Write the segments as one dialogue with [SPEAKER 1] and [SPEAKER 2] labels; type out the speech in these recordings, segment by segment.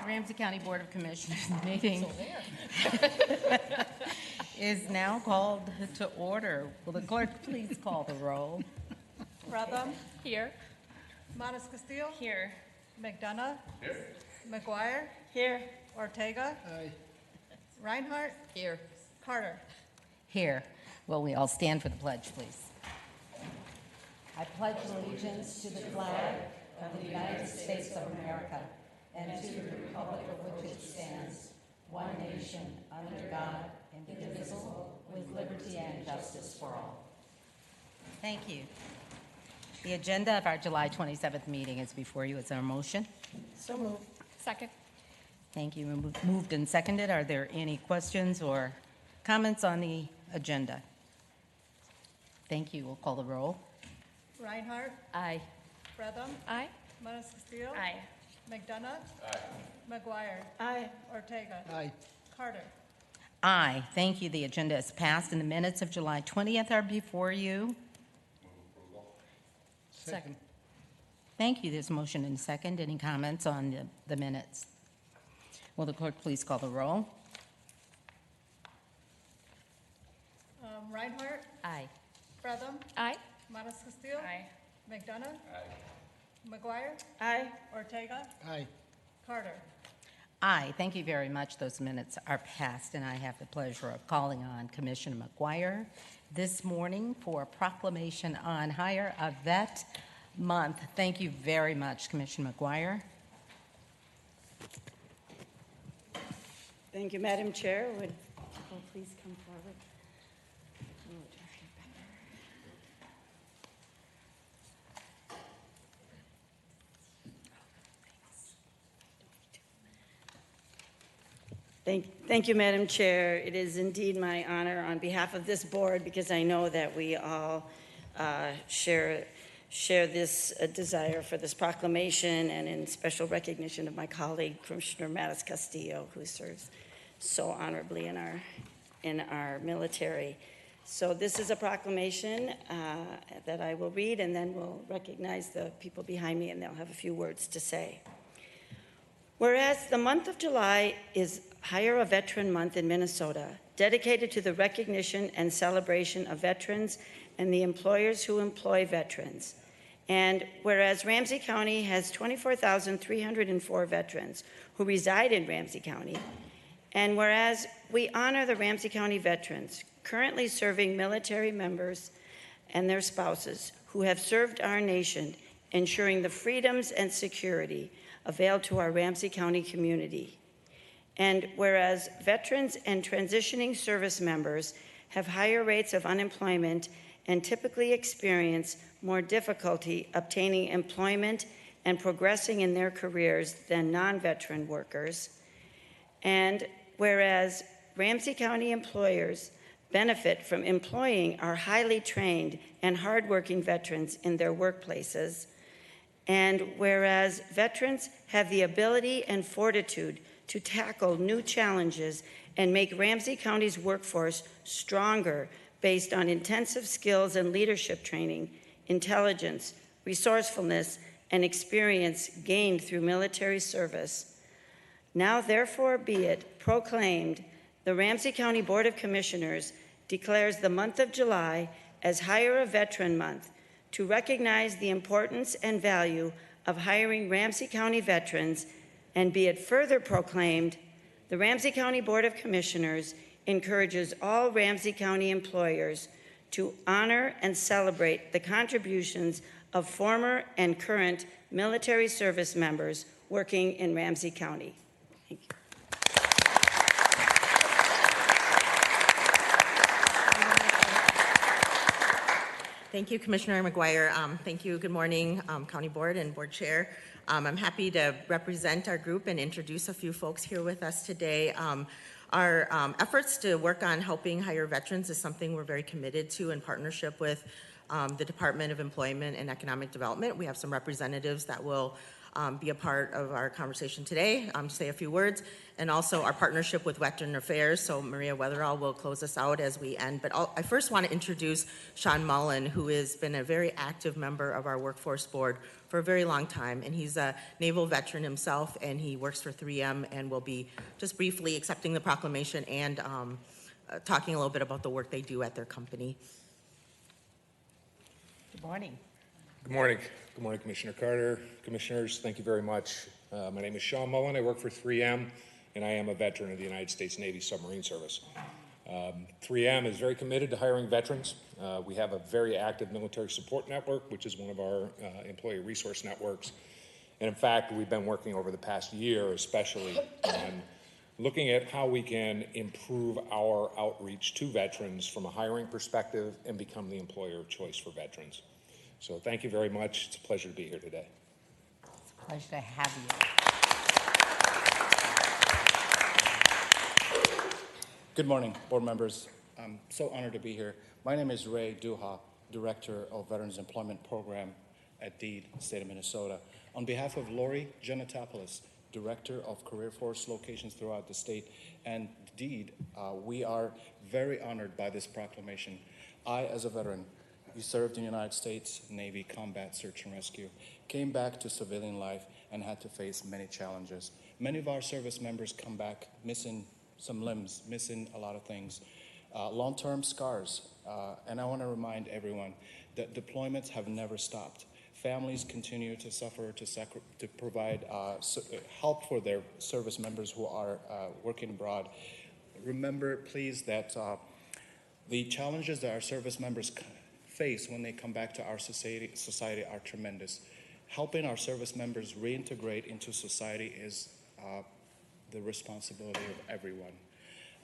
[SPEAKER 1] Ramsey County Board of Commissioners meeting is now called to order. Will the clerk please call the roll?
[SPEAKER 2] Retham.
[SPEAKER 3] Here.
[SPEAKER 2] Matas Castillo.
[SPEAKER 3] Here.
[SPEAKER 2] McDonough. Here. McGuire.
[SPEAKER 3] Here.
[SPEAKER 2] Ortega.
[SPEAKER 4] Aye.
[SPEAKER 2] Reinhardt.
[SPEAKER 3] Here.
[SPEAKER 2] Carter.
[SPEAKER 1] Here. Will we all stand for the pledge, please? I pledge allegiance to the flag of the United States of America and to the republic for which it stands, one nation, under God, indivisible, with liberty and justice for all. Thank you. The agenda of our July 27th meeting is before you. Is there a motion?
[SPEAKER 2] So moved.
[SPEAKER 3] Second.
[SPEAKER 1] Thank you. Moved and seconded. Are there any questions or comments on the agenda? Thank you. We'll call the roll.
[SPEAKER 2] Reinhardt.
[SPEAKER 1] Aye.
[SPEAKER 2] Retham.
[SPEAKER 3] Aye.
[SPEAKER 2] Matas Castillo.
[SPEAKER 3] Aye.
[SPEAKER 2] McDonough. Aye. McGuire.
[SPEAKER 3] Aye.
[SPEAKER 2] Ortega.
[SPEAKER 4] Aye.
[SPEAKER 2] Carter.
[SPEAKER 1] Aye. Thank you. The agenda is passed, and the minutes of July 20th are before you.
[SPEAKER 4] Second.
[SPEAKER 1] Thank you. There's a motion and a second. Any comments on the minutes? Will the clerk please call the roll?
[SPEAKER 2] Reinhardt.
[SPEAKER 1] Aye.
[SPEAKER 2] Retham.
[SPEAKER 3] Aye.
[SPEAKER 2] Matas Castillo.
[SPEAKER 3] Aye.
[SPEAKER 2] McDonough. Aye. McGuire.
[SPEAKER 3] Aye.
[SPEAKER 2] Ortega.
[SPEAKER 4] Aye.
[SPEAKER 2] Carter.
[SPEAKER 1] Aye. Thank you very much. Those minutes are passed, and I have the pleasure of calling on Commissioner McGuire this morning for a proclamation on Hire a Vet Month. Thank you very much, Commissioner McGuire.
[SPEAKER 5] Thank you, Madam Chair. Would people please come forward? Thank you, Madam Chair. It is indeed my honor on behalf of this board, because I know that we all share this desire for this proclamation, and in special recognition of my colleague, Commissioner Matas Castillo, who serves so honorably in our military. So this is a proclamation that I will read, and then we'll recognize the people behind me, and they'll have a few words to say. Whereas the month of July is Hire a Veteran Month in Minnesota, dedicated to the recognition and celebration of veterans and the employers who employ veterans. And whereas Ramsey County has 24,304 veterans who reside in Ramsey County, and whereas we honor the Ramsey County veterans currently serving military members and their spouses who have served our nation, ensuring the freedoms and security availed to our Ramsey County community. And whereas veterans and transitioning service members have higher rates of unemployment and typically experience more difficulty obtaining employment and progressing in their careers than non-veteran workers. And whereas Ramsey County employers benefit from employing our highly trained and hardworking veterans in their workplaces. And whereas veterans have the ability and fortitude to tackle new challenges and make Ramsey County's workforce stronger based on intensive skills and leadership training, intelligence, resourcefulness, and experience gained through military service. Now therefore be it proclaimed, the Ramsey County Board of Commissioners declares the month of July as Hire a Veteran Month to recognize the importance and value of hiring Ramsey County veterans, and be it further proclaimed, the Ramsey County Board of Commissioners encourages all Ramsey County employers to honor and celebrate the contributions of former and current military service members working in Ramsey County. Thank you.
[SPEAKER 6] Thank you, Commissioner McGuire. Thank you. Good morning, County Board and Board Chair. I'm happy to represent our group and introduce a few folks here with us today. Our efforts to work on helping hire veterans is something we're very committed to in partnership with the Department of Employment and Economic Development. We have some representatives that will be a part of our conversation today, say a few words, and also our partnership with Veteran Affairs. So Maria Weatherall will close us out as we end. But I first want to introduce Sean Mullen, who has been a very active member of our workforce board for a very long time. And he's a naval veteran himself, and he works for 3M and will be just briefly accepting the proclamation and talking a little bit about the work they do at their company.
[SPEAKER 1] Good morning.
[SPEAKER 3] Good morning. Good morning, Commissioner Carter. Commissioners, thank you very much. My name is Sean Mullen. I work for 3M, and I am a veteran of the United States Navy Submarine Service. 3M is very committed to hiring veterans. We have a very active military support network, which is one of our employee resource networks. And in fact, we've been working over the past year, especially on looking at how we can improve our outreach to veterans from a hiring perspective and become the employer of choice for veterans. So thank you very much. It's a pleasure to be here today.
[SPEAKER 1] It's a pleasure to have you.
[SPEAKER 4] Good morning, board members. I'm so honored to be here. My name is Ray Duha, Director of Veterans Employment Program at DEED, State of Minnesota. On behalf of Lori Genetopoulos, Director of Career Force locations throughout the state, and DEED, we are very honored by this proclamation. I, as a veteran, you served in the United States Navy Combat Search and Rescue, came back to civilian life, and had to face many challenges. Many of our service members come back missing some limbs, missing a lot of things, long-term scars. And I want to remind everyone that deployments have never stopped. Families continue to suffer to provide help for their service members who are working abroad. Remember, please, that the challenges that our service members face when they come back to our society are tremendous. Helping our service members reintegrate into society is the responsibility of everyone.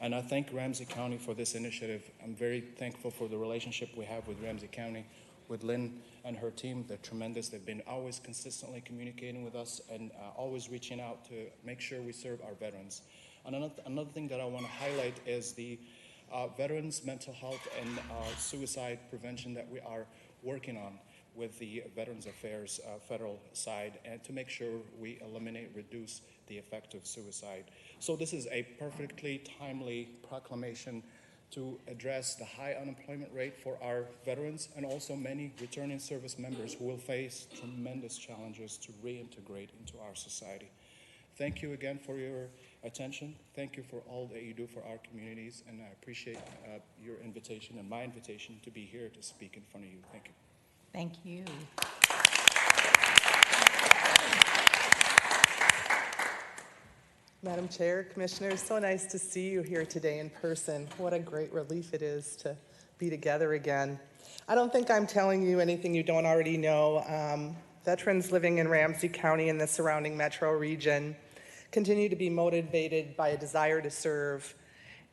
[SPEAKER 4] And I thank Ramsey County for this initiative. I'm very thankful for the relationship we have with Ramsey County, with Lynn and her team. They're tremendous. They've been always consistently communicating with us and always reaching out to make sure we serve our veterans. And another thing that I want to highlight is the veterans' mental health and suicide prevention that we are working on with the Veterans Affairs federal side, and to make sure we reduce the effect of suicide. So this is a perfectly timely proclamation to address the high unemployment rate for our veterans and also many returning service members who will face tremendous challenges to reintegrate into our society. Thank you again for your attention. Thank you for all that you do for our communities, and I appreciate your invitation and my invitation to be here to speak in front of you. Thank you.
[SPEAKER 1] Thank you.
[SPEAKER 7] Madam Chair, Commissioners, so nice to see you here today in person. What a great relief it is to be together again. I don't think I'm telling you anything you don't already know. Veterans living in Ramsey County and the surrounding metro region continue to be motivated by a desire to serve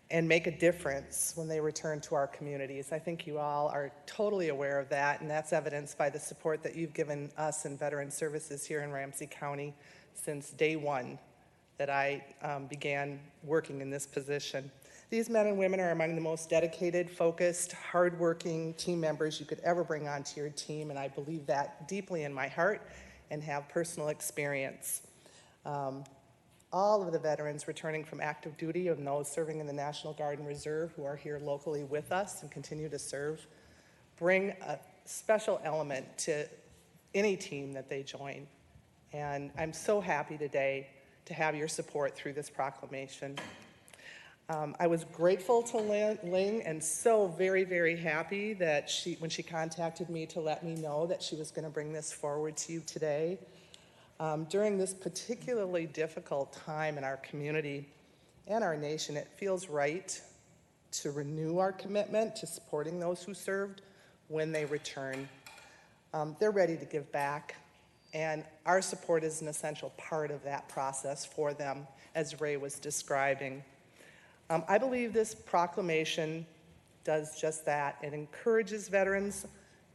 [SPEAKER 7] and make a difference when they return to our communities. I think you all are totally aware of that, and that's evidenced by the support that you've given us in Veteran Services here in Ramsey County since day one that I began working in this position. These men and women are among the most dedicated, focused, hardworking team members you could ever bring onto your team, and I believe that deeply in my heart and have personal experience. All of the veterans returning from active duty and those serving in the National Guard and Reserve who are here locally with us and continue to serve bring a special element to any team that they join. And I'm so happy today to have your support through this proclamation. I was grateful to Ling and so very, very happy that when she contacted me to let me know that she was going to bring this forward to you today. During this particularly difficult time in our community and our nation, it feels right to renew our commitment to supporting those who served when they return. They're ready to give back, and our support is an essential part of that process for them, as Ray was describing. I believe this proclamation does just that. It encourages veterans.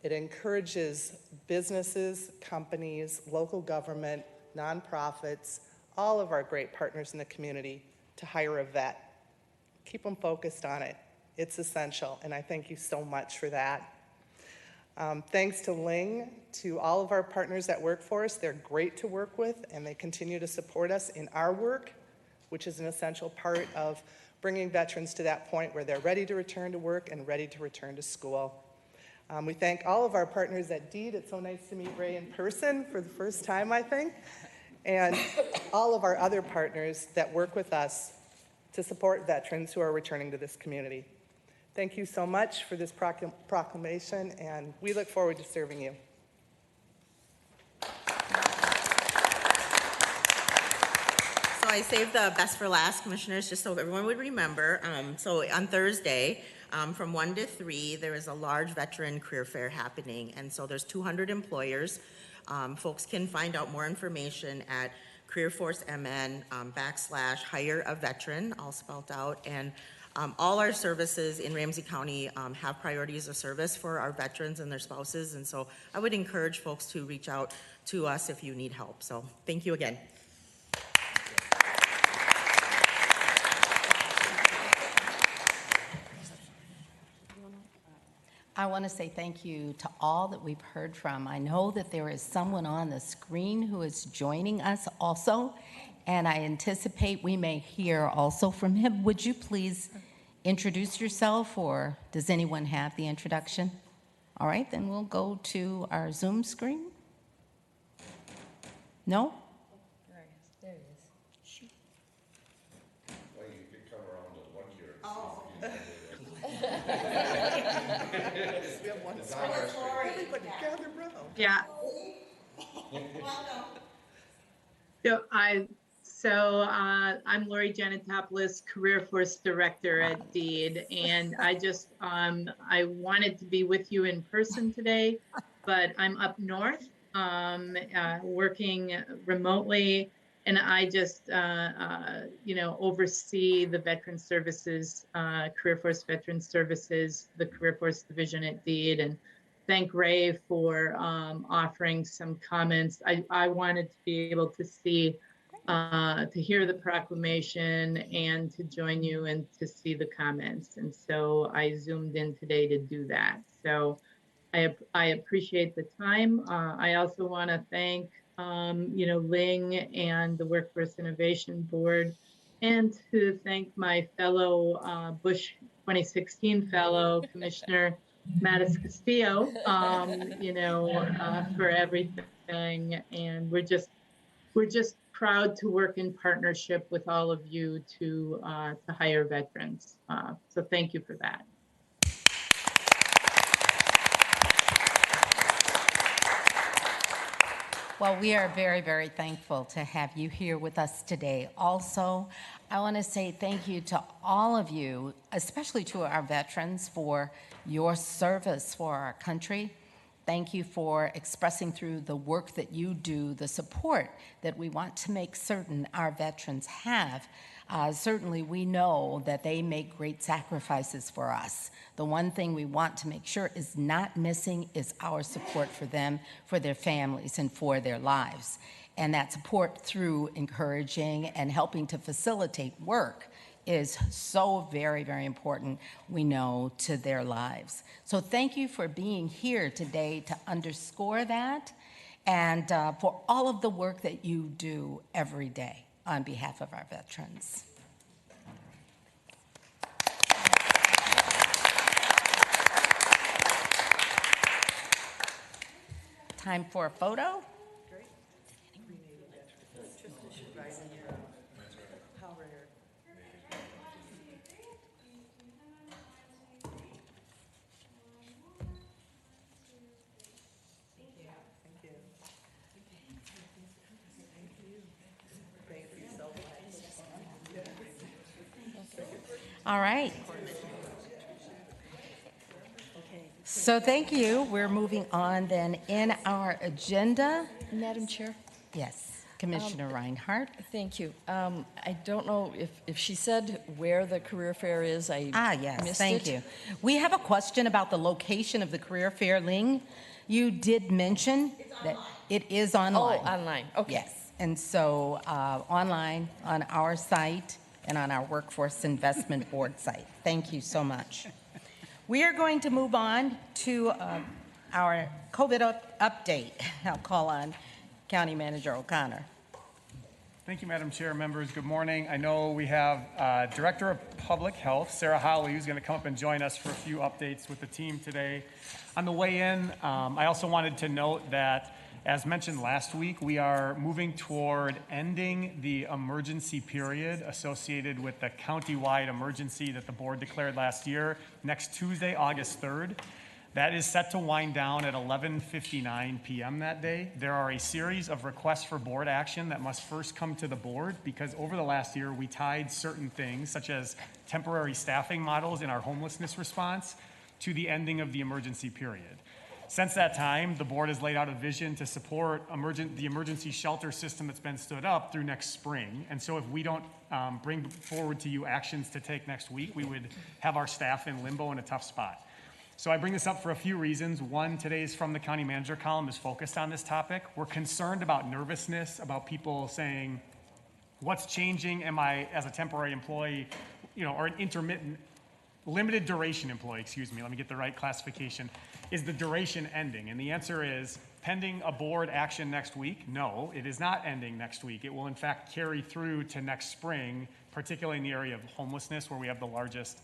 [SPEAKER 7] It encourages businesses, companies, local government, nonprofits, all of our great partners in the community to hire a vet. Keep them focused on it. It's essential, and I thank you so much for that. Thanks to Ling, to all of our partners at Workforce. They're great to work with, and they continue to support us in our work, which is an essential part of bringing veterans to that point where they're ready to return to work and ready to return to school. We thank all of our partners at DEED. It's so nice to meet Ray in person for the first time, I think, and all of our other partners that work with us to support veterans who are returning to this community. Thank you so much for this proclamation, and we look forward to serving you.
[SPEAKER 6] So I saved the best for last, commissioners, just so everyone would remember. So on Thursday, from 1 to 3, there is a large veteran career fair happening. And so there's 200 employers. Folks can find out more information at CareerForceMN /hire a veteran, all spelled out. And all our services in Ramsey County have priorities of service for our veterans and their spouses. And so I would encourage folks to reach out to us if you need help. So thank you again.
[SPEAKER 1] I want to say thank you to all that we've heard from. I know that there is someone on the screen who is joining us also, and I anticipate we may hear also from him. Would you please introduce yourself, or does anyone have the introduction? All right, then we'll go to our Zoom screen. No?
[SPEAKER 2] There he is.
[SPEAKER 8] Well, you could come around to one here.
[SPEAKER 7] We have one spot. Everybody gather around.
[SPEAKER 9] Yeah. I'm Lori Janetopoulos, Career Force Director at DEED, and I wanted to be with you in person today, but I'm up north, working remotely, and I just oversee the Veteran Services, Career Force Veteran Services, the Career Force Division at DEED, and thank Ray for offering some comments. I wanted to be able to see, to hear the proclamation and to join you and to see the comments. And so I zoomed in today to do that. So I appreciate the time. I also want to thank, Ling and the Workforce Innovation Board, and to thank my fellow Bush 2016 fellow, Commissioner Mattis Castillo, for everything. And we're just proud to work in partnership with all of you to hire veterans. So thank you for that.
[SPEAKER 1] Well, we are very, very thankful to have you here with us today. Also, I want to say thank you to all of you, especially to our veterans, for your service for our country. Thank you for expressing through the work that you do, the support that we want to make certain our veterans have. Certainly, we know that they make great sacrifices for us. The one thing we want to make sure is not missing is our support for them, for their families, and for their lives. And that support through encouraging and helping to facilitate work is so very, very important, we know, to their lives. So thank you for being here today to underscore that, and for all of the work that you do every day on behalf of our veterans. Time for a photo. All right. So thank you. We're moving on then in our agenda.
[SPEAKER 10] Madam Chair?
[SPEAKER 1] Yes, Commissioner Reinhardt.
[SPEAKER 10] Thank you. I don't know if she said where the career fair is.
[SPEAKER 1] Yes,
[SPEAKER 10] missed
[SPEAKER 1] thank
[SPEAKER 10] it.
[SPEAKER 1] you. We have a question about the location of the career fair, Ling. You did mention that it is online.
[SPEAKER 10] Oh, online, okay.
[SPEAKER 1] Yes, and so online on our site and on our Workforce Investment Board site. Thank you so much. We are going to move on to our COVID update. I'll call on County Manager O'Connor.
[SPEAKER 11] Thank you, Madam Chair. Members, good morning. I know we have Director of Public Health, Sarah Howley, who's going to come up and join us for a few updates with the team today. On the way in, I also wanted to note that, as mentioned last week, we are moving toward ending the emergency period associated with the county-wide emergency that the board declared last year next Tuesday, August 3rd. That is set to wind down at 11:59 p.m. that day. There are a series of requests for board action that must first come to the board because over the last year we tied certain things such as temporary staffing models in our homelessness response to the ending of the emergency period. Since that time, the board has laid out a vision to support the emergency shelter system that's been stood up through next spring. And so if we don't bring forward to you actions to take next week, we would have our staff in limbo in a tough spot. So I bring this up for a few reasons. One, today's From the County Manager column is focused on this topic. We're concerned about nervousness, about people saying, what's changing? Am I, as a temporary employee, or an intermittent, limited duration employee, let me get the right classification. Is the duration ending? And the answer is, pending a board action next week, no, it is not ending next week. It will in fact carry through to next spring, particularly in the area of homelessness where we have the largest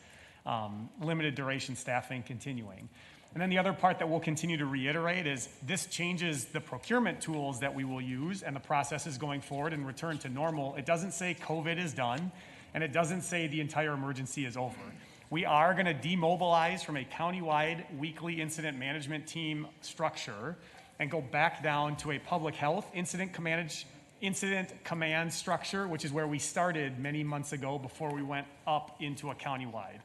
[SPEAKER 11] limited duration staffing continuing. And then the other part that we'll continue to reiterate is this changes the procurement tools that we will use and the processes going forward and return to normal. It doesn't say COVID is done, and it doesn't say the entire emergency is over. We are going to demobilize from a countywide weekly incident management team structure and go back down to a public health incident command structure, which is where we started many months ago before we went up into a countywide.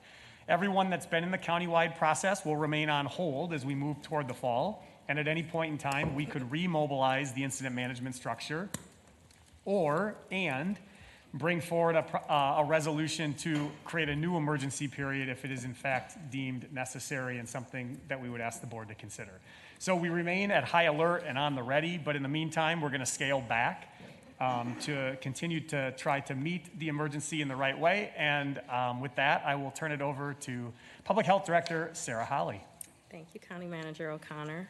[SPEAKER 11] Everyone that's been in the countywide process will remain on hold as we move toward the fall, and at any point in time, we could remobilize the incident management structure and bring forward a resolution to create a new emergency period if it is in fact deemed necessary and something that we would ask the board to consider. So we remain at high alert and on the ready, but in the meantime, we're going to scale back to continue to try to meet the emergency in the right way. And with that, I will turn it over to Public Health Director Sarah Howley.
[SPEAKER 12] Thank you, County Manager O'Connor.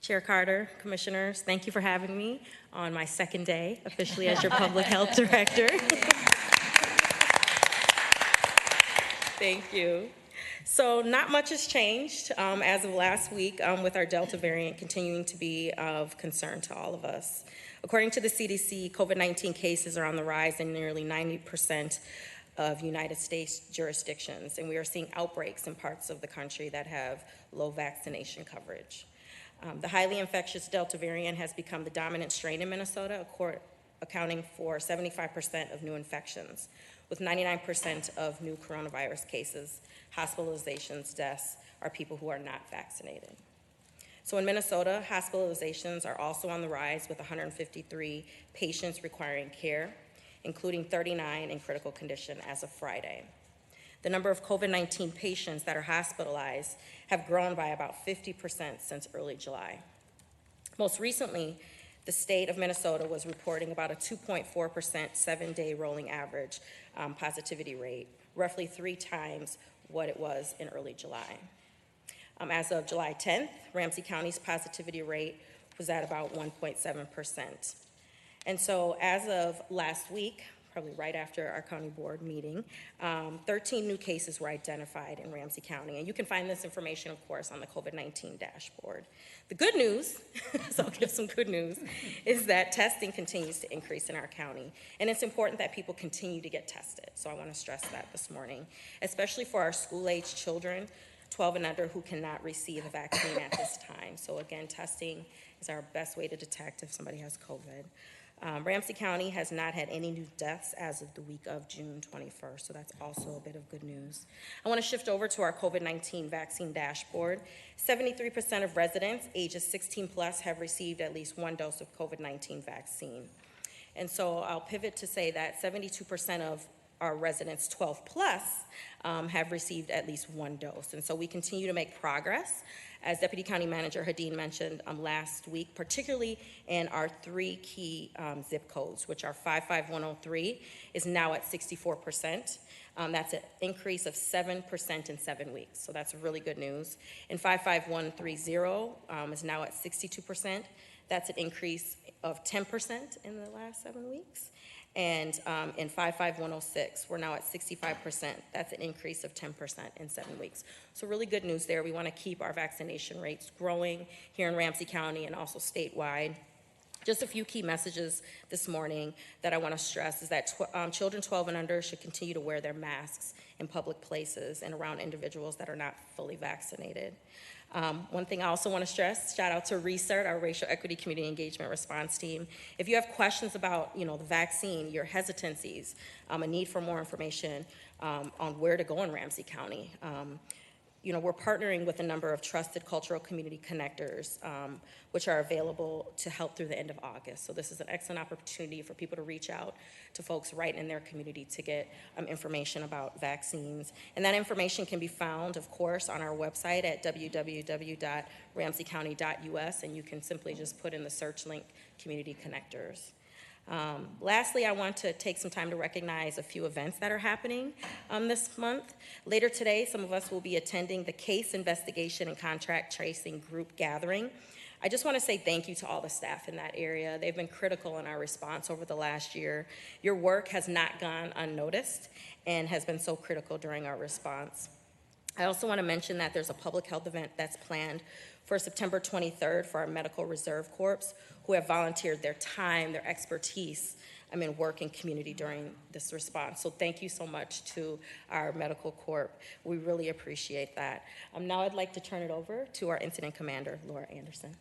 [SPEAKER 12] Chair Carter, Commissioners, thank you for having me on my second day officially as your Public Health Director. Thank you. So not much has changed as of last week with our Delta variant continuing to be of concern to all of us. According to the CDC, COVID-19 cases are on the rise in nearly 90% of United States jurisdictions, and we are seeing outbreaks in parts of the country that have low vaccination coverage. The highly infectious Delta variant has become the dominant strain in Minnesota, accounting for 75% of new infections, with 99% of new coronavirus cases, hospitalizations, deaths are people who are not vaccinated. So in Minnesota, hospitalizations are also on the rise with 153 patients requiring care, including 39 in critical condition as of Friday. The number of COVID-19 patients that are hospitalized have grown by about 50% since early July. Most recently, the state of Minnesota was reporting about a 2.4% 7-day rolling average positivity rate, roughly 3 times what it was in early July. As of July 10th, Ramsey County's positivity rate was at about 1.7%. And so as of last week, probably right after our county board meeting, 13 new cases were identified in Ramsey County. And you can find this information, of course, on the COVID-19 dashboard. The good news, so I'll give some good news, is that testing continues to increase in our county. And it's important that people continue to get tested. So I want to stress that this morning, especially for our school-age children, 12 and under, who cannot receive a vaccine at this time. So again, testing is our best way to detect if somebody has COVID. Ramsey County has not had any new deaths as of the week of June 21st, so that's also a bit of good news. I want to shift over to our COVID-19 vaccine dashboard. 73% of residents ages 16 plus have received at least 1 dose of COVID-19 vaccine. And so I'll pivot to say that 72% of our residents 12 plus have received at least one dose. And so we continue to make progress, as Deputy County Manager Hadeen mentioned last week, particularly in our 3 key zip codes, which are 55103 is now at 64%. That's an increase of 7% in 7 weeks, so that's really good news. And 55130 is now at 62%. That's an increase of 10% in the last 7 weeks. And in 55106, we're now at 65%. That's an increase of 10% in 7 weeks. So really good news there. We want to keep our vaccination rates growing here in Ramsey County and also statewide. Just a few key messages this morning that I want to stress is that children 12 and under should continue to wear their masks in public places and around individuals that are not fully vaccinated. One thing I also want to stress, shout out to RESERT, our Racial Equity Community Engagement Response Team. If you have questions about, the vaccine, your hesitancies, a need for more information on where to go in Ramsey County, we're partnering with a number of trusted cultural community connectors, which are available to help through the end of August. So this is an excellent opportunity for people to reach out to folks right in their community to get information about vaccines. And that information can be found, of course, on our website at www.ramseycounty.us, and you can simply just put in the search link, Community Connectors. Lastly, I want to take some time to recognize a few events that are happening this month. Later today, some of us will be attending the Case Investigation and Contract Tracing Group Gathering. I just want to say thank you to all the staff in that area. They've been critical in our response over the last year. Your work has not gone unnoticed and has been so critical during our response. I also want to mention that there's a public health event that's planned for September 23rd for our Medical Reserve Corps, who have volunteered their time, their expertise, work in community during this response. So thank you so much to our Medical Corps. We really appreciate that. Now I'd like to turn it over to our Incident Commander, Laura Anderson.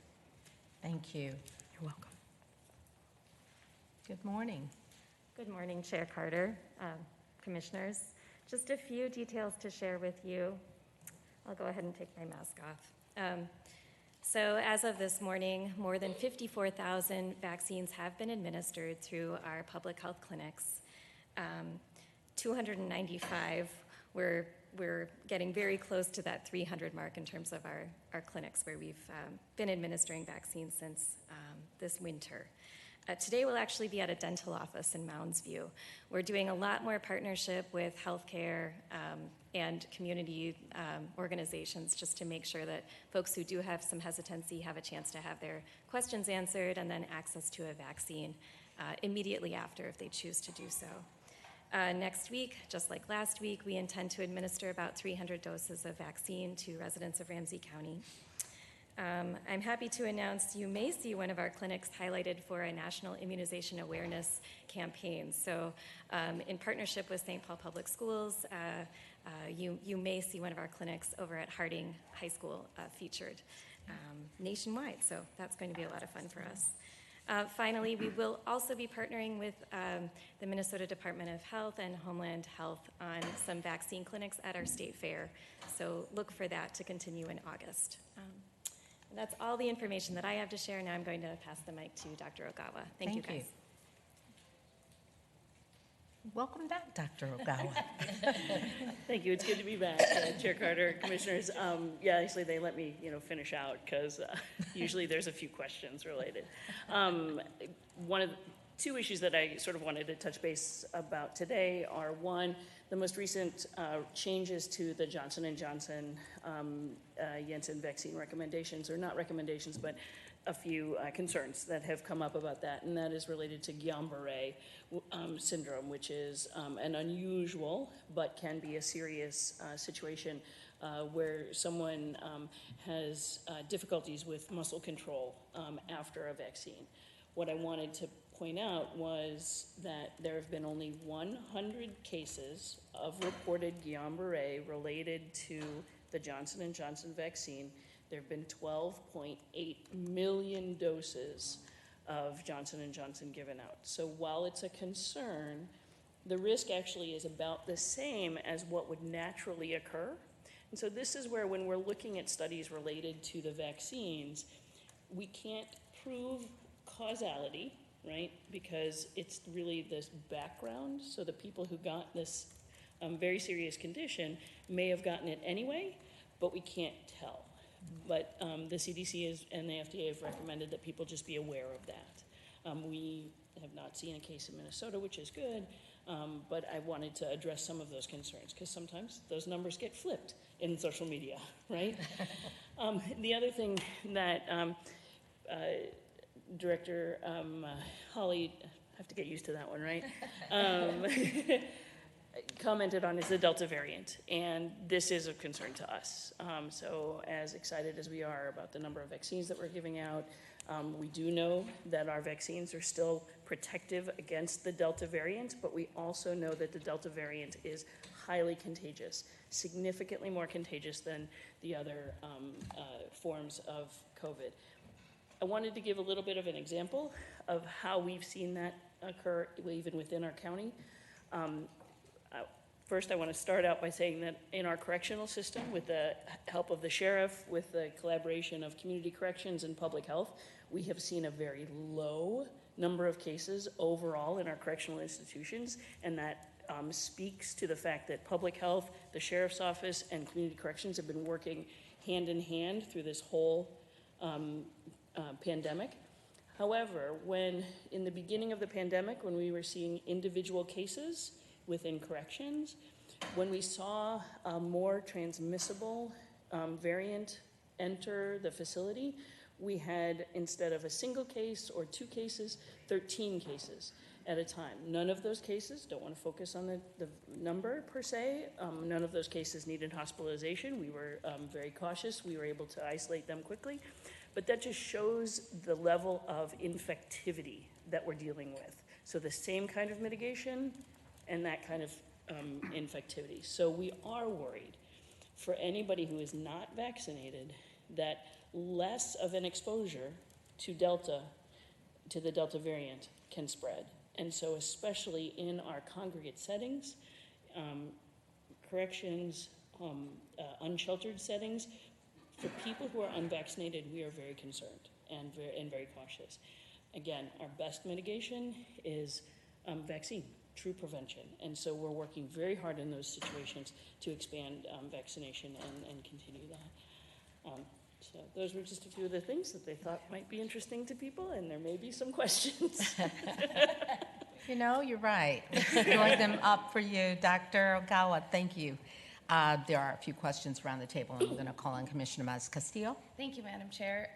[SPEAKER 1] Thank you.
[SPEAKER 12] You're welcome.
[SPEAKER 1] Good morning.
[SPEAKER 13] Good morning, Chair Carter, commissioners. Just a few details to share with you. I'll go ahead and take my mask off. So as of this morning, more than 54,000 vaccines have been administered through our public health clinics. 295, we're getting very close to that 300 mark in terms of our clinics where we've been administering vaccines since this winter. Today we'll actually be at a dental office in Mounds View. We're doing a lot more partnership with healthcare and community organizations just to make sure that folks who do have some hesitancy have a chance to have their questions answered and then access to a vaccine immediately after if they choose to do so. Next week, just like last week, we intend to administer about 300 doses of vaccine to residents of Ramsey County. I'm happy to announce you may see one of our clinics highlighted for a national immunization awareness campaign. So in partnership with St. Paul Public Schools, you may see one of our clinics over at Harding High School featured nationwide. So that's going to be a lot of fun for us. Finally, we will also be partnering with the Minnesota Department of Health and Homeland Health on some vaccine clinics at our state fair. So look for that to continue in August. And that's all the information that I have to share. Now I'm going to pass the mic to Dr. Ogawa. Thank you, guys.
[SPEAKER 1] Welcome back, Dr. Ogawa.
[SPEAKER 14] Thank you. It's good to be back, Chair Carter, commissioners. Actually, they let me, finish out because usually there's a few questions related. One of the two issues that I sort of wanted to touch base about today are, one, the most recent changes to the Johnson & Johnson Janssen vaccine recommendations, or not recommendations, but a few concerns that have come up about that, and that is related to Guillain-Barré syndrome, which is an unusual but can be a serious situation where someone has difficulties with muscle control after a vaccine. What I wanted to point out was that there have been only 100 cases of reported Guillain-Barré related to the Johnson & Johnson vaccine. There have been 12.8 million doses of Johnson & Johnson given out. So while it's a concern, the risk actually is about the same as what would naturally occur. And so this is where, when we're looking at studies related to the vaccines, we can't prove causality right? Because it's really this background, so the people who got this very serious condition may have gotten it anyway, but we can't tell. But the CDC and the FDA have recommended that people just be aware of that. We have not seen a case in Minnesota, which is good, but I wanted to address some of those concerns because sometimes those numbers get flipped in social media, right? The other thing that Director Holly, I have to get used to that one, right? Commented on is the Delta variant, and this is of concern to us. So as excited as we are about the number of vaccines that we're giving out, we do know that our vaccines are still protective against the Delta variant, but we also know that the Delta variant is highly contagious, significantly more contagious than the other forms of COVID. I wanted to give a little bit of an example of how we've seen that occur even within our county. First, I want to start out by saying that in our correctional system, with the help of the sheriff, with the collaboration of community corrections and public health, we have seen a very low number of cases overall in our correctional institutions, and that speaks to the fact that public health, the sheriff's office, and community corrections have been working hand in hand through this whole pandemic. However, when in the beginning of the pandemic, when we were seeing individual cases within corrections, when we saw a more transmissible variant enter the facility, we had, instead of a single case or 2 cases, 13 cases at a time. None of those cases, don't want to focus on the number per se, none of those cases needed hospitalization. We were very cautious. We were able to isolate them quickly. But that just shows the level of infectivity that we're dealing with. So the same kind of mitigation and that kind of infectivity. So we are worried for anybody who is not vaccinated that less of an exposure to the Delta variant can spread. And so especially in our congregate settings, corrections, unsheltered settings, for people who are unvaccinated, we are very concerned and very cautious. Again, our best mitigation is vaccine, true prevention. And so we're working very hard in those situations to expand vaccination and continue that. So those were just a few of the things that they thought might be interesting to people, and there may be some questions.
[SPEAKER 1] You know, you're right. We stored them up for you. Dr. Ogawa, thank you. There are a few questions around the table, and I'm going to call on Commissioner Mas-Castillo.
[SPEAKER 2] Thank you, Madam Chair.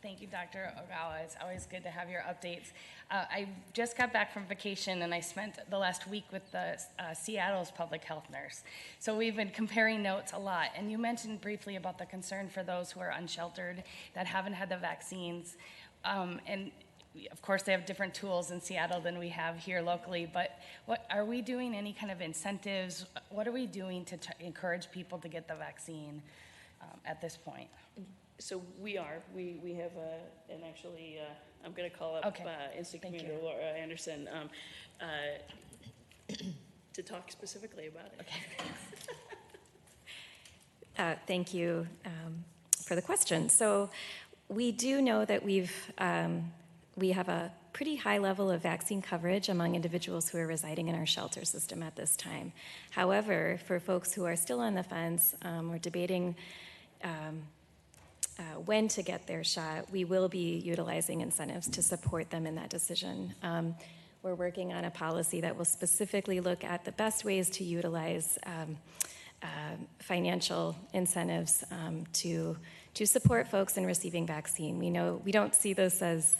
[SPEAKER 2] Thank you, Dr. Ogawa. It's always good to have your updates. I just got back from vacation, and I spent the last week with the Seattle's public health nurse. So we've been comparing notes a lot. And you mentioned briefly about the concern for those who are unsheltered that haven't had the vaccines. And of course, they have different tools in Seattle than we have here locally, but what are we doing any kind of incentives? What are we doing to encourage people to get the vaccine at this point?
[SPEAKER 14] So we are. We have and actually, I'm going to call up Instant Commander Laura Anderson to talk specifically about it.
[SPEAKER 13] Okay. Thank you for the question. So we do know that we have a pretty high level of vaccine coverage among individuals who are residing in our shelter system at this time. However, for folks who are still on the fence, we're debating when to get their shot, we will be utilizing incentives to support them in that decision. We're working on a policy that will specifically look at the best ways to utilize financial incentives to support folks in receiving vaccine. We don't see this as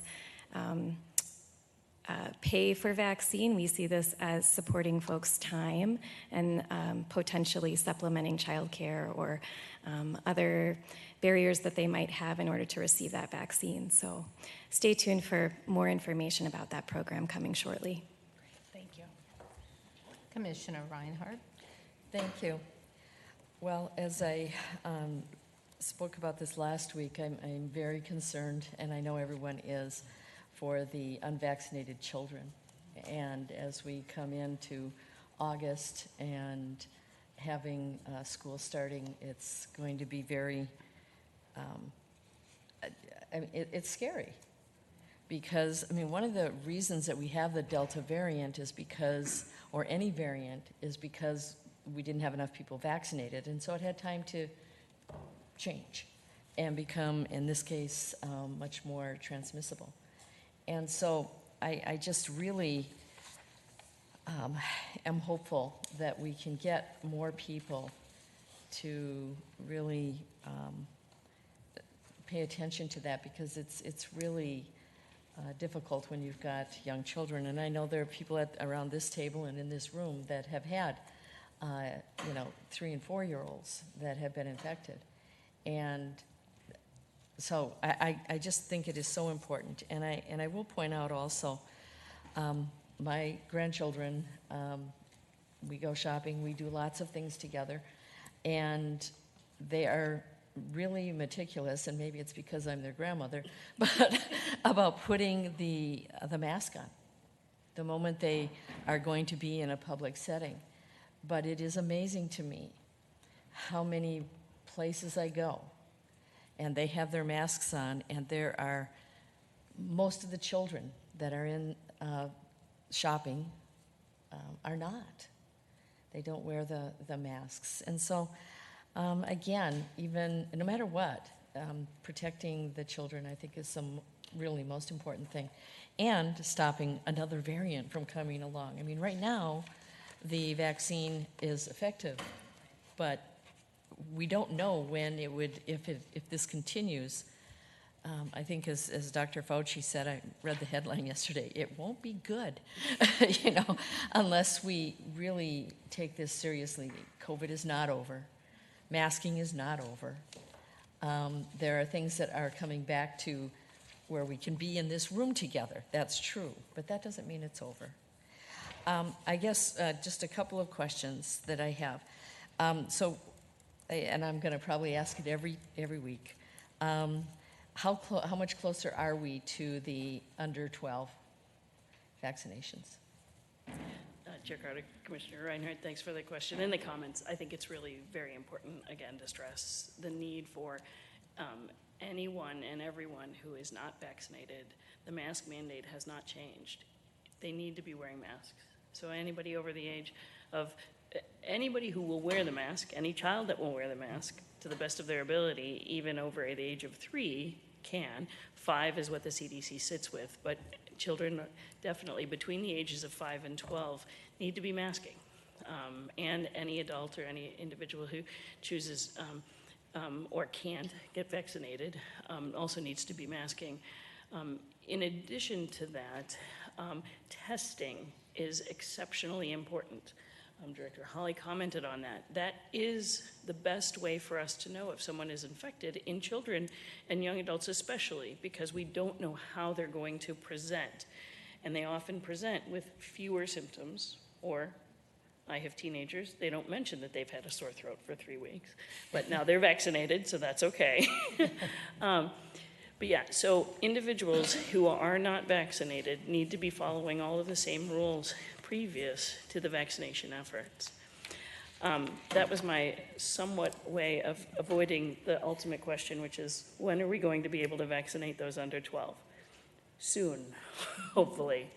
[SPEAKER 13] pay for vaccine. We see this as supporting folks' time and potentially supplementing childcare or other barriers that they might have in order to receive that vaccine. So stay tuned for more information about that program coming shortly.
[SPEAKER 2] Thank you.
[SPEAKER 1] Commissioner Reinhardt.
[SPEAKER 10] Thank you. Well, as I spoke about this last week, I'm very concerned, and I know everyone is, for the unvaccinated children. And as we come into August and having school starting, it's going to be very, it's scary because, I mean, one of the reasons that we have the Delta variant is because, or any variant, is because we didn't have enough people vaccinated, and so it had time to change and become, in this case, much more transmissible. And so I just really am hopeful that we can get more people to really pay attention to that, because it's really difficult when you've got young children. And I know there are people around this table and in this room that have had, 3 and 4 year olds that have been infected. And so I just think it is so important. And I will point out also, my grandchildren, we go shopping, we do lots of things together, and they are really meticulous, and maybe it's because I'm their grandmother, but about putting the mask on the moment they are going to be in a public setting. But it is amazing to me how many places I go, and they have their masks on, and there are most of the children that are in shopping are not. They don't wear the masks. And so, again, even no matter what, protecting the children, I think, is some really most important thing, and stopping another variant from coming along. I mean, right now, the vaccine is effective, but we don't know when it would, if this continues. I think as Dr. Fauci said, I read the headline yesterday, it won't be good, unless we really take this seriously. COVID is not over. Masking is not over. There are things that are coming back to where we can be in this room together. That's true, but that doesn't mean it's over. I guess just a couple of questions that I have. And I'm going to probably ask it every week. How much closer are we to the under 12 vaccinations?
[SPEAKER 14] Chair Carter, Commissioner Reinhardt, thanks for the question and the comments. I think it's really very important, again, to stress the need for anyone and everyone who is not vaccinated. The mask mandate has not changed. They need to be wearing masks. So anybody over the age of, anybody who will wear the mask, any child that will wear the mask, to the best of their ability, even over the age of 3 can. 5 is what the CDC sits with, but children definitely between the ages of 5 and 12 need to be masking. And any adult or any individual who chooses or can't get vaccinated also needs to be masking. In addition to that, testing is exceptionally important. Director Hawley commented on that. That is the best way for us to know if someone is infected in children and young adults especially, because we don't know how they're going to present. And they often present with fewer symptoms, or I have teenagers, they don't mention that they've had a sore throat for 3 weeks, but now they're vaccinated, so that's okay. But yeah, so individuals who are not vaccinated need to be following all of the same rules previous to the vaccination efforts. That was my somewhat way of avoiding the ultimate question, which is, when are we going to be able to vaccinate those under 12? Soon, hopefully.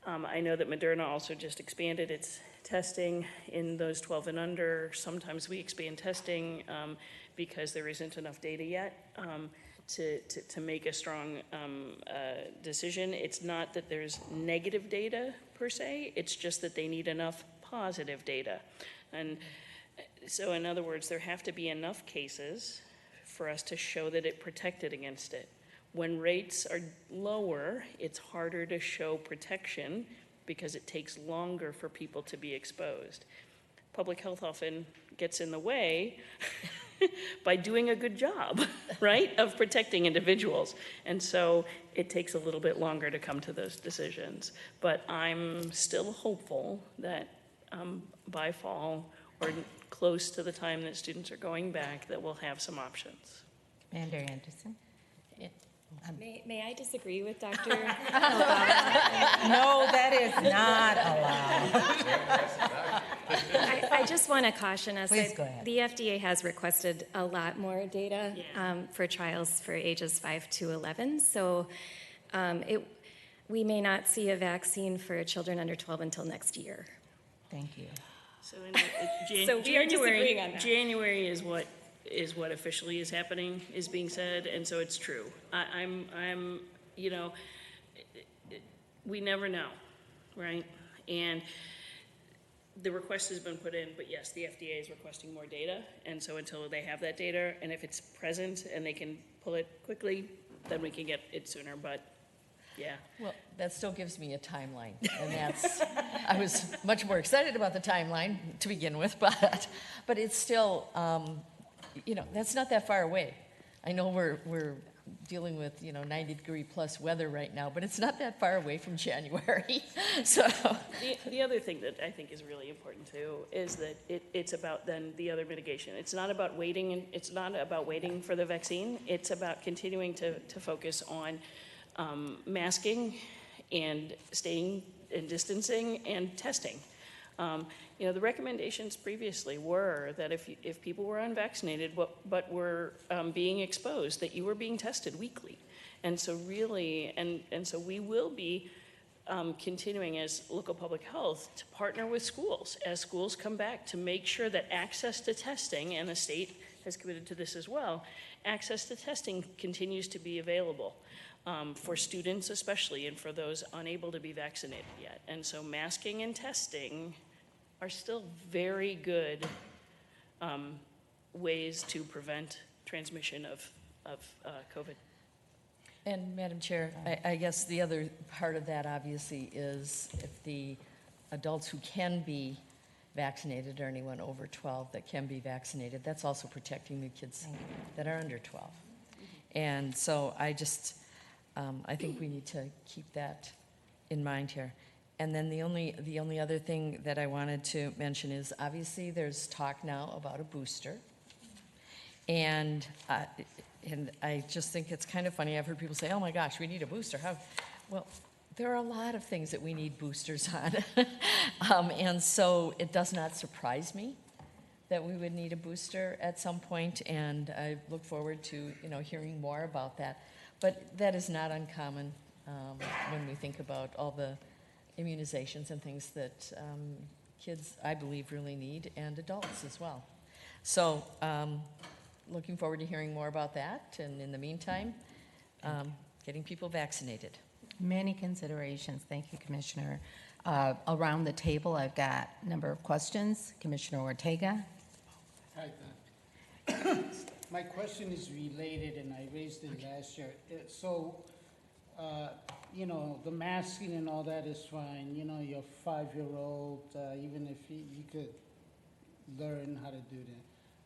[SPEAKER 14] I know that Moderna also just expanded its testing in those 12 and under. Sometimes we expand testing because there isn't enough data yet to make a strong decision. It's not that there's negative data per se, it's just that they need enough positive data. And so in other words, there have to be enough cases for us to show that it protected against it. When rates are lower, it's harder to show protection because it takes longer for people to be exposed. Public health often gets in the way by doing a good job, right, of protecting individuals. And so it takes a little bit longer to come to those decisions. But I'm still hopeful that by fall or close to the time that students are going back, that we'll have some options.
[SPEAKER 1] Commander Anderson?
[SPEAKER 13] May I disagree with Dr.
[SPEAKER 1] No, that is not allowed.
[SPEAKER 13] I just want to caution us
[SPEAKER 1] Please
[SPEAKER 13] that
[SPEAKER 1] go ahead.
[SPEAKER 13] the FDA has requested a lot more data for trials for ages 5 to 11. So we may not see a vaccine for children under 12 until next year.
[SPEAKER 1] Thank you.
[SPEAKER 14] So in
[SPEAKER 13] So we are disagreeing on that.
[SPEAKER 14] January is what officially is happening, is being said, and so it's true. I'm, you know, we never know, right? And the request has been put in, but yes, the FDA is requesting more data, and so until they have that data, and if it's present and they can pull it quickly, then we can get it sooner, but yeah.
[SPEAKER 10] Well, that still gives me a timeline, and I was much more excited about the timeline to begin with, but it's still, you know, that's not that far away. I know we're dealing with, 90-degree plus weather right now, but it's not that far away from January. So
[SPEAKER 14] the other thing that I think is really important too is that it's about then the other mitigation. It's not about waiting, and it's not about waiting for the vaccine. It's about continuing to focus on masking and staying and distancing and testing. The recommendations previously were that if people were unvaccinated but were being exposed, that you were being tested weekly. And so really, and so we will be continuing as local public health to partner with schools as schools come back to make sure that access to testing, and the state has committed to this as well, access to testing continues to be available. For students especially, and for those unable to be vaccinated yet. And so masking and testing are still very good ways to prevent transmission of COVID.
[SPEAKER 10] And Madam Chair, I guess the other part of that obviously is if the adults who can be vaccinated or anyone over 12 that can be vaccinated, that's also protecting the kids that are under 12. And so I think we need to keep that in mind here. And then the only other thing that I wanted to mention is obviously there's talk now about a booster. And I just think it's kind of funny. I've heard people say, oh my gosh, we need a booster. Well, there are a lot of things that we need boosters on. And so it does not surprise me that we would need a booster at some point, and I look forward to hearing more about that. But that is not uncommon when we think about all the immunizations and things that kids, I believe, really need, and adults as well. So looking forward to hearing more about that, and in the meantime, getting people vaccinated.
[SPEAKER 1] Many considerations. Thank you, Commissioner. Around the table, I've got a number of questions. Commissioner Ortega.
[SPEAKER 15] Hi, Don. My question is related, and I raised it last year. So, the masking and all that is fine. Your 5-year-old, even if you could learn how to do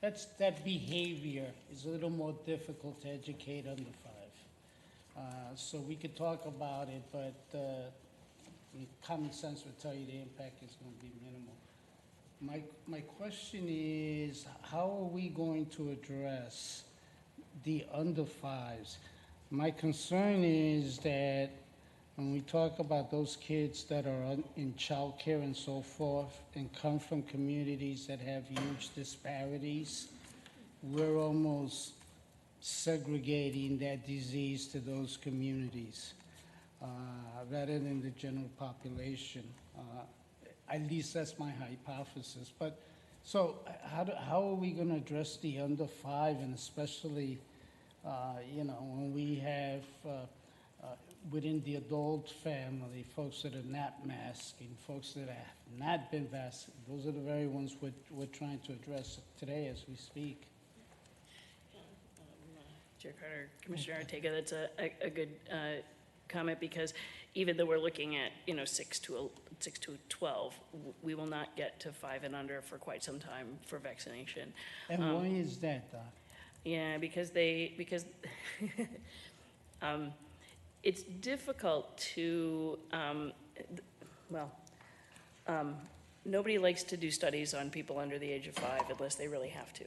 [SPEAKER 15] that. That behavior is a little more difficult to educate under 5. So we could talk about it, but common sense would tell you the impact is going to be minimal. My question is, how are we going to address the under 5s? My concern is that when we talk about those kids that are in child care and so forth and come from communities that have huge disparities, we're almost segregating that disease to those communities rather than the general population. At least that's my hypothesis. But so how are we going to address the under 5, and especially, when we have within the adult family, folks that are not masking, folks that have not been vaccinated. Those are the very ones we're trying to address today as we speak.
[SPEAKER 14] Chair Carter, Commissioner Ortega, that's a good comment, because even though we're looking at 6 to 12, we will not get to 5 and under for quite some time for vaccination.
[SPEAKER 15] And why is that, Doc?
[SPEAKER 14] Yeah, because it's difficult to nobody likes to do studies on people under the age of 5 unless they really have to,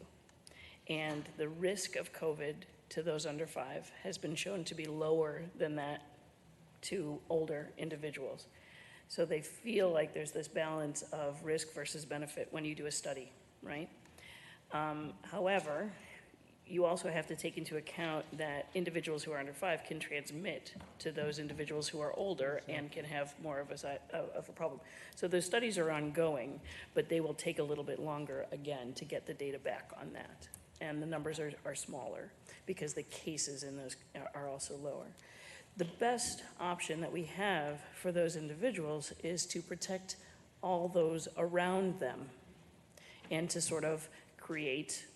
[SPEAKER 14] and the risk of COVID to those under 5 has been shown to be lower than that to older individuals. So they feel like there's this balance of risk versus benefit when you do a study, right? However, you also have to take into account that individuals who are under 5 can transmit to those individuals who are older and can have more of a problem. So those studies are ongoing, but they will take a little bit longer, again, to get the data back on that. And the numbers are smaller because the cases in those are also lower. The best option that we have for those individuals is to protect all those around them and to sort of create,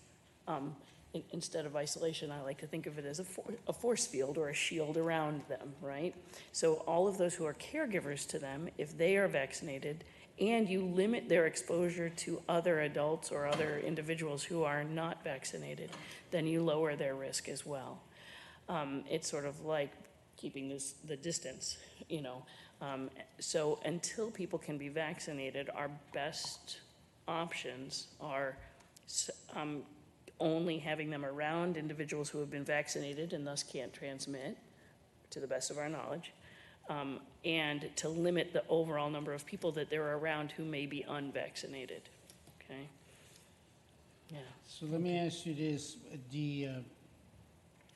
[SPEAKER 14] instead of isolation, I like to think of it as a force field or a shield around them, right? So all of those who are caregivers to them, if they are vaccinated, and you limit their exposure to other adults or other individuals who are not vaccinated, then you lower their risk as well. It's sort of like keeping the distance, you know. So until people can be vaccinated, our best options are only having them around individuals who have been vaccinated and thus can't transmit, to the best of our knowledge, and to limit the overall number of people that they're around who may be unvaccinated, okay? Yeah.
[SPEAKER 15] So let me ask you this,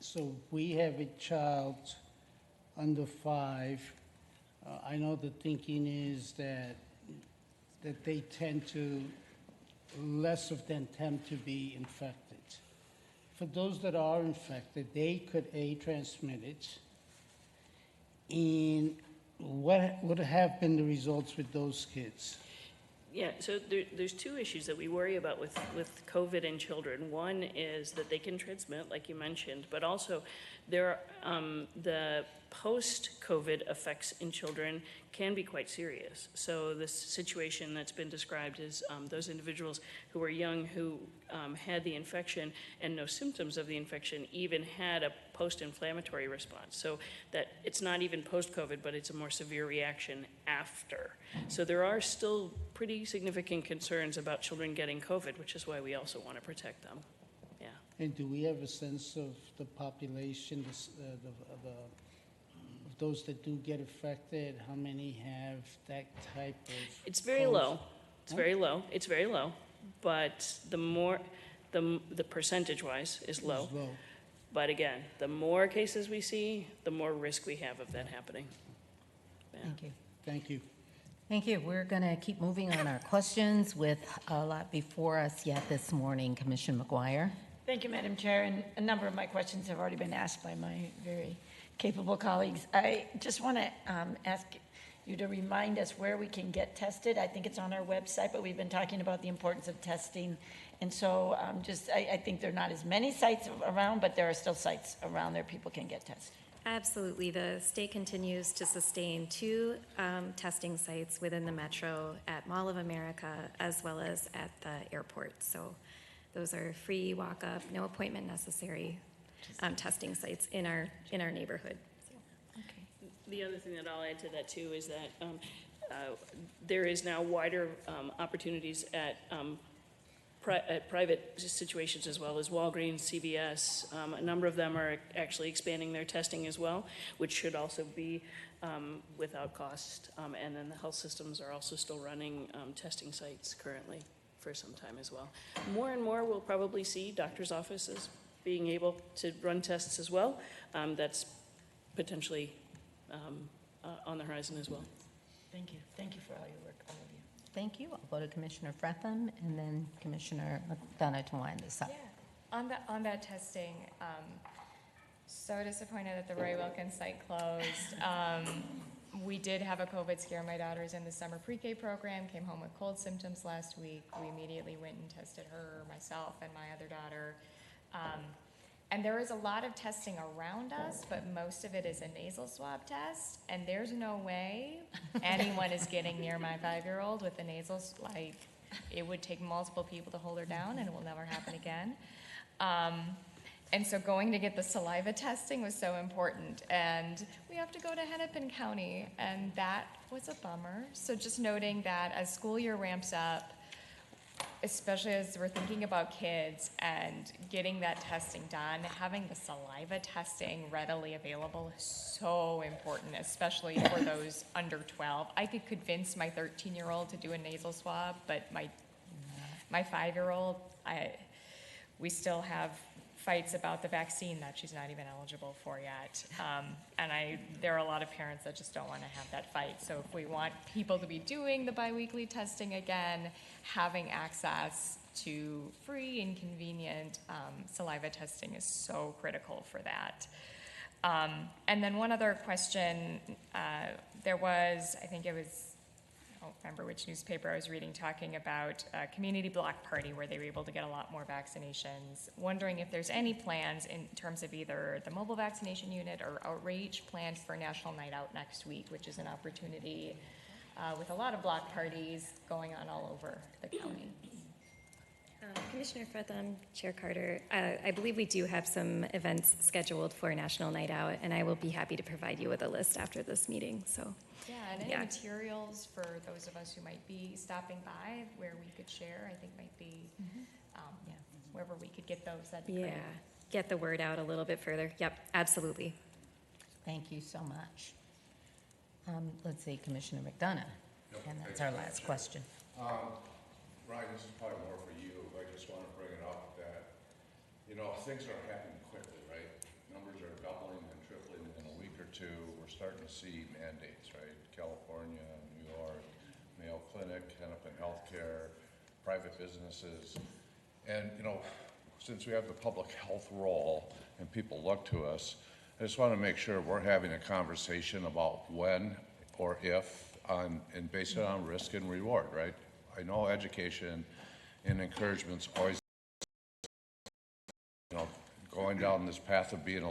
[SPEAKER 15] so we have a child under 5. I know the thinking is that they tend to, less of them tend to be infected. For those that are infected, they could transmit it. And what would have been the results with those kids?
[SPEAKER 14] Yeah, so there's 2 issues that we worry about with COVID in children. One is that they can transmit, like you mentioned, but also the post-COVID effects in children can be quite serious. So this situation that's been described is those individuals who were young who had the infection and no symptoms of the infection even had a post-inflammatory response. So that it's not even post-COVID, but it's a more severe reaction after. So there are still pretty significant concerns about children getting COVID, which is why we also want to protect them. Yeah.
[SPEAKER 15] And do we have a sense of the population, of those that do get affected? How many have that type of?
[SPEAKER 14] It's very low. It's very low. It's very low. But the percentage-wise is low.
[SPEAKER 15] It's low.
[SPEAKER 14] But again, the more cases we see, the more risk we have of that happening. Yeah.
[SPEAKER 1] Thank you.
[SPEAKER 15] Thank you.
[SPEAKER 1] Thank you. We're going to keep moving on our questions with a lot before us yet this morning. Commissioner McGuire.
[SPEAKER 16] Thank you, Madam Chair, and a number of my questions have already been asked by my very capable colleagues. I just want to ask you to remind us where we can get tested. I think it's on our website, but we've been talking about the importance of testing. And so I think there are not as many sites around, but there are still sites around there people can get tested.
[SPEAKER 13] Absolutely. The state continues to sustain 2 testing sites within the metro at Mall of America as well as at the airport. So those are free walk-up, no appointment necessary testing sites in our neighborhood. So,
[SPEAKER 14] okay. The other thing that I'll add to that too is that there is now wider opportunities at private situations as well as Walgreens, CVS. A number of them are actually expanding their testing as well, which should also be without cost. And then the health systems are also still running testing sites currently for some time as well. More and more we'll probably see doctors' offices being able to run tests as well. That's potentially on the horizon as well.
[SPEAKER 16] Thank you. Thank you for all your work, all of you.
[SPEAKER 1] Thank you. I'll go to Commissioner Fretham and then Commissioner McDonough to wind this up.
[SPEAKER 17] Yeah, on that testing, so disappointed that the Roy Wilkins site closed. We did have a COVID scare. My daughter's in the summer pre-K program, came home with cold symptoms last week. We immediately went and tested her, myself, and my other daughter. And there is a lot of testing around us, but most of it is a nasal swab test, and there's no way anyone is getting near my 5-year-old with a nasal, like, it would take multiple people to hold her down, and it will never happen again. And so going to get the saliva testing was so important, and we have to go to Hennepin County, and that was a bummer. So just noting that as school year ramps up, especially as we're thinking about kids and getting that testing done, having the saliva testing readily available is so important, especially for those under 12. I could convince my 13-year-old to do a nasal swab, but my 5-year-old, we still have fights about the vaccine that she's not even eligible for yet. And there are a lot of parents that just don't want to have that fight. So if we want people to be doing the biweekly testing again, having access to free and convenient saliva testing is so critical for that. And then one other question, there was, I think it was, I don't remember which newspaper I was reading, talking about a community block party where they were able to get a lot more vaccinations. Wondering if there's any plans in terms of either the mobile vaccination unit or outreach planned for National Night Out next week, which is an opportunity with a lot of block parties going on all over the county.
[SPEAKER 13] Commissioner Fretham, Chair Carter, I believe we do have some events scheduled for National Night Out, and I will be happy to provide you with a list after this meeting. So,
[SPEAKER 17] yeah, and any materials for those of us who might be stopping by where we could share, I think might be, wherever we could get those, that'd be great.
[SPEAKER 13] yeah, get the word out a little bit further. Yep, absolutely.
[SPEAKER 1] Thank you so much. Let's see, Commissioner McDonough, and that's our last question.
[SPEAKER 8] Ryan, this is probably more for you. I just want to bring it up that, things are happening quickly, right? Numbers are doubling and tripling in a week or two. We're starting to see mandates, right? California, New York, Mayo Clinic, Hennepin Healthcare, private businesses. And, since we have the public health role and people look to us, I just want to make sure we're having a conversation about when or if and based it on risk and reward, right? I know education and encouragement's always, going down this path of being a